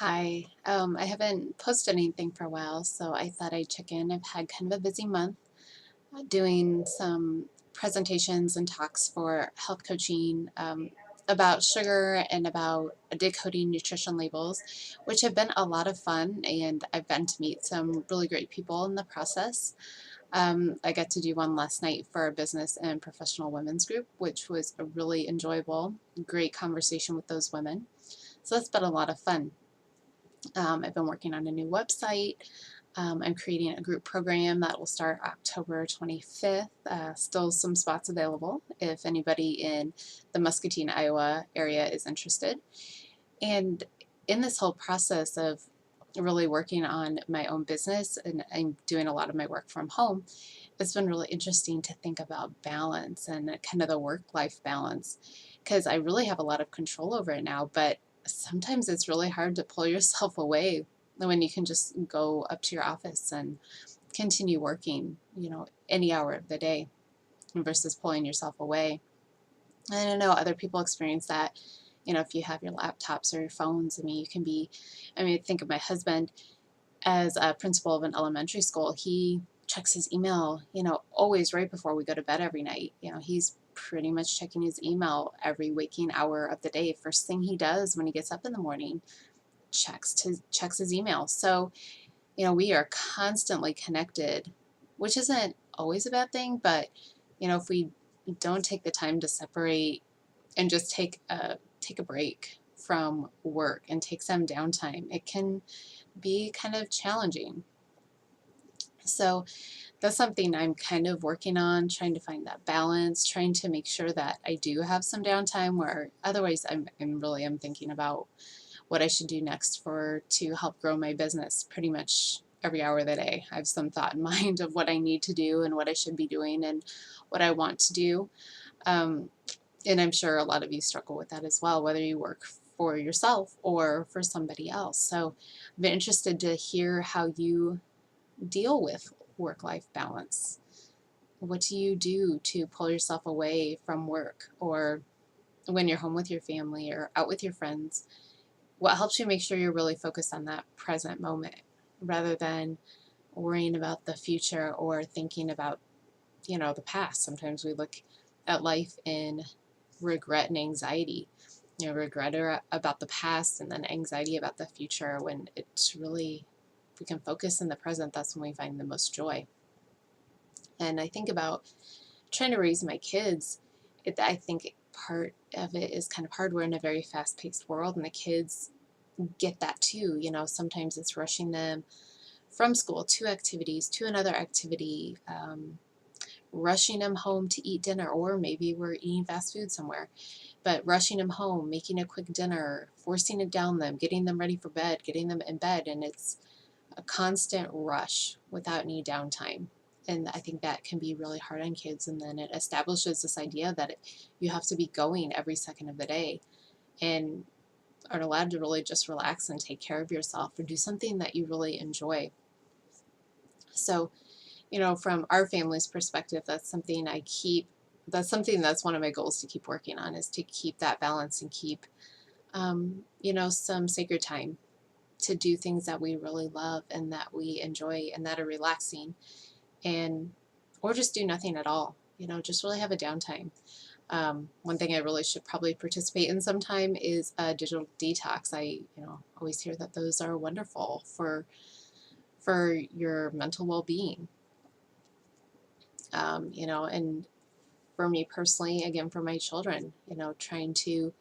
Hi. I haven't posted anything for a while, so I thought I'd check in. I've had kind of a busy month doing some presentations and talks for health coaching about sugar and about decoding nutrition labels, which have been a lot of fun, and I've gotten to meet some really great people in the process. I got to do one last night for a business and professional women's group, which was a really enjoyable, great conversation with those women. So that's been a lot of fun. I've been working on a new website. I'm creating a group program that will start October 25th. Still some spots available if anybody in the Muscatine, Iowa area is interested. And in this whole process of really working on my own business, and I'm doing a lot of my work from home, it's been really interesting to think about balance and kind of the work-life balance, because I really have a lot of control over it now, but sometimes it's really hard to pull yourself away when you can just go up to your office and continue working, any hour of the day versus pulling yourself away. And I know other people experience that. If you have your laptops or your phones, think of my husband as a principal of an elementary school. He checks his email, always right before we go to bed every night. He's pretty much checking his email every waking hour of the day. First thing he does when he gets up in the morning, checks his email. So, we are constantly connected, which isn't always a bad thing, but if we don't take the time to separate and just take a break from work and take some downtime, it can be kind of challenging. So that's something I'm kind of working on, trying to find that balance, trying to make sure that I do have some downtime where otherwise I'm thinking about what I should do next to help grow my business pretty much every hour of the day. I have some thought in mind of what I need to do and what I should be doing and what I want to do. Um, and I'm sure a lot of you struggle with that as well, whether you work for yourself or for somebody else. So I've been interested to hear how you deal with work-life balance. What do you do to pull yourself away from work, or when you're home with your family or out with your friends? What helps you make sure you're really focused on that present moment rather than worrying about the future or thinking about, the past? Sometimes we look at life in regret and anxiety. Regret about the past and then anxiety about the future, when it's really, if we can focus in the present, that's when we find the most joy. And I think about trying to raise my kids. I think part of it is kind of hard. We're in a very fast-paced world, and the kids get that too. Sometimes it's rushing them from school to activities to another activity, rushing them home to eat dinner, or maybe we're eating fast food somewhere, but rushing them home, making a quick dinner, forcing it down them, getting them ready for bed, getting them in bed, and it's a constant rush without any downtime. And I think that can be really hard on kids, and then it establishes this idea that you have to be going every second of the day and aren't allowed to really just relax and take care of yourself or do something that you really enjoy. So, from our family's perspective, that's one of my goals to keep working on, is to keep that balance and keep, some sacred time to do things that we really love and that we enjoy and that are relaxing, and or just do nothing at all. Just really have a downtime. One thing I really should probably participate in sometime is a digital detox. I always hear that those are wonderful for your mental well-being. And for me personally, again, for my children, trying to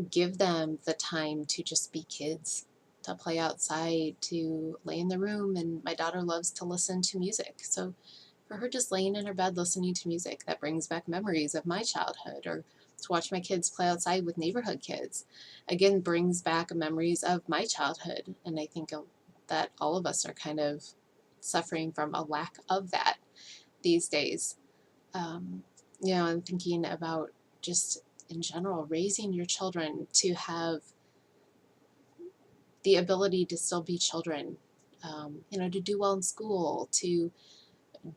give them the time to just be kids, to play outside, to lay in the room. And my daughter loves to listen to music. So for her, just laying in her bed listening to music, that brings back memories of my childhood. Or to watch my kids play outside with neighborhood kids, again, brings back memories of my childhood. And I think that all of us are kind of suffering from a lack of that these days. I'm thinking about, just in general, raising your children to have the ability to still be children, to do well in school, to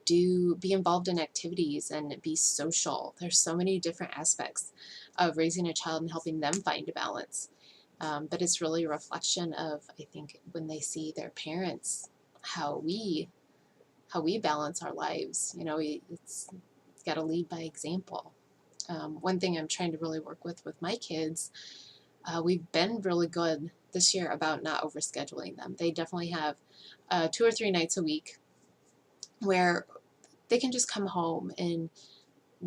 be involved in activities and be social. There's so many different aspects of raising a child and helping them find a balance. But it's really a reflection of, I think, when they see their parents, how we balance our lives. You know, it's got to lead by example. One thing I'm trying to really work with my kids, we've been really good this year about not overscheduling them. They definitely have 2 or 3 nights a week where they can just come home and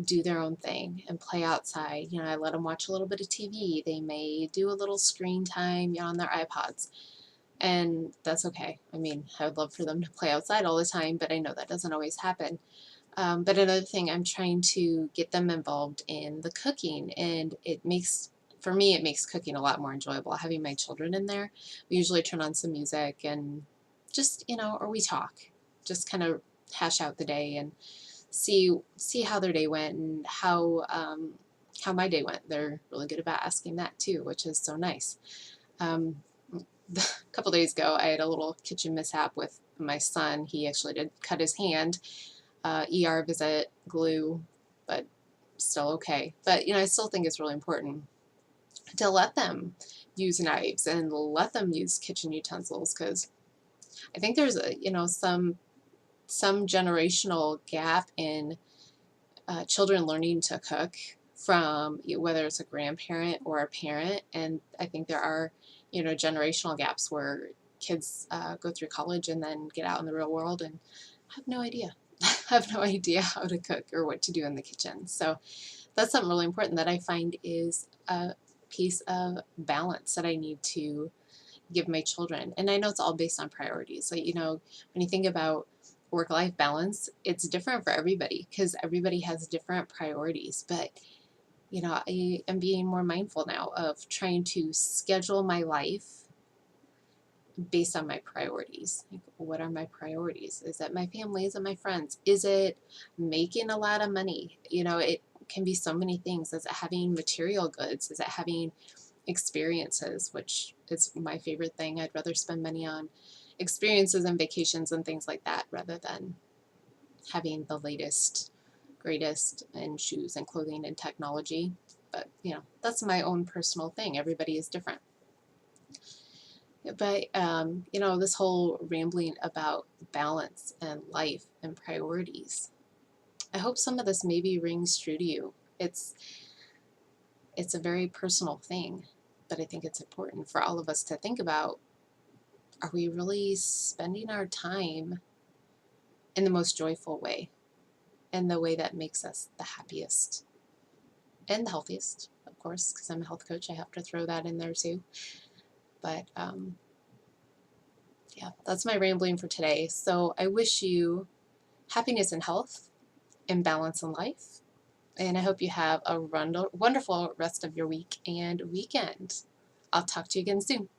do their own thing and play outside. You know, I let them watch a little bit of TV. They may do a little screen time, you know, on their iPods. And that's okay. I mean, I would love for them to play outside all the time, but I know that doesn't always happen. But another thing, I'm trying to get them involved in the cooking, and for me, it makes cooking a lot more enjoyable. Having my children in there, we usually turn on some music and just, you know, or we talk, just kind of hash out the day and see how their day went and how my day went. They're really good about asking that too, which is so nice. Um, a couple days ago, I had a little kitchen mishap with my son. He actually did cut his hand. ER visit, glue, but still okay. But, you know, I still think it's really important to let them use knives and let them use kitchen utensils, because I think there's a, you know, some generational gap in children learning to cook from whether it's a grandparent or a parent. And I think there are, you know, generational gaps where kids go through college and then get out in the real world and have no idea. have no idea how to cook or what to do in the kitchen. So that's something really important that I find is a piece of balance that I need to give my children. And I know it's all based on priorities. Like, you know, when you think about work-life balance, it's different for everybody because everybody has different priorities. But, you know, I am being more mindful now of trying to schedule my life based on my priorities. Like, what are my priorities? Is it my family? Is it my friends? Is it making a lot of money? You know, it can be so many things. Is it having material goods? Is it having experiences, which is my favorite thing? I'd rather spend money on experiences and vacations and things like that rather than having the latest, greatest in shoes and clothing and technology. But, you know, that's my own personal thing. Everybody is different. But, you know, this whole rambling about balance and life and priorities, I hope some of this maybe rings true to you. It's a very personal thing, but I think it's important for all of us to think about, are we really spending our time in the most joyful way, in the way that makes us the happiest and the healthiest, of course, because I'm a health coach. I have to throw that in there too. But yeah, that's my rambling for today. So I wish you happiness and health and balance in life. And I hope you have a wonderful rest of your week and weekend. I'll talk to you again soon.